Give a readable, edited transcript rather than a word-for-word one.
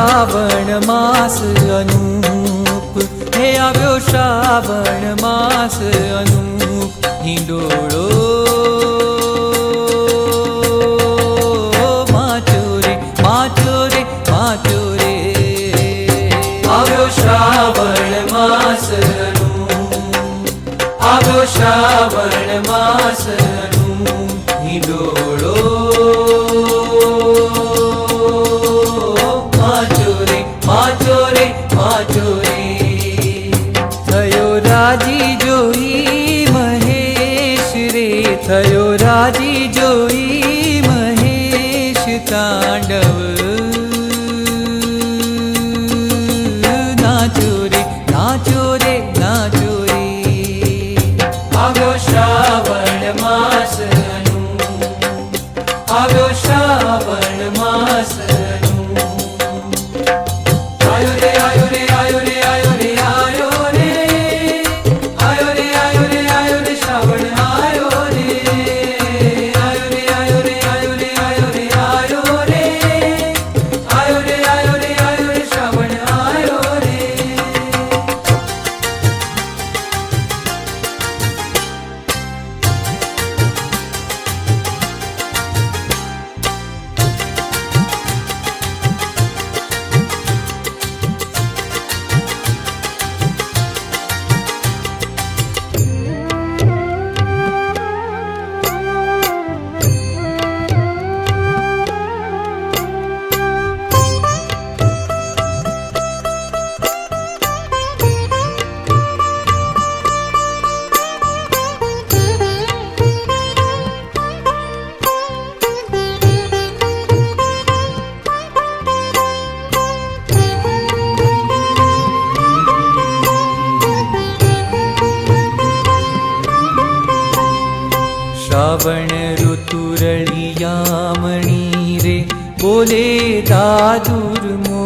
श्रावण मास अनूप, हे આવ્યો શ્રાવણ માસ અનૂપ, હિંડોળો માચો રે માચો રે માચો રે. આવ્યો શ્રાવણ માસ અનૂપ, આવ્યો શ્રાવણ માસ અનૂપ, હિંડોળો માચો રે માચો રે માચો રે. થયો રાજી જોઈ મહેશ રે, થયો રાજી જોઈ મહેશ તાંડવ. નાચો રે નાચો રે નાચો રે. આવ્યો શ્રાવણ માસ અનૂપ, આવ્યો શ્રાવણ માસ અનૂપ. આયો રે આયો રે આયો રે આયો રે આયો રે, આયો રે આયો રે આયો રે શ્રાવણ આયો રે, આયો રે આયો રે આયો રે આયો રે આયો રે, આયો રે આયો રે આયો રે શ્રાવણ આયો રે. श्रावण ऋतु रळियामणी रे, बोले दादुर मो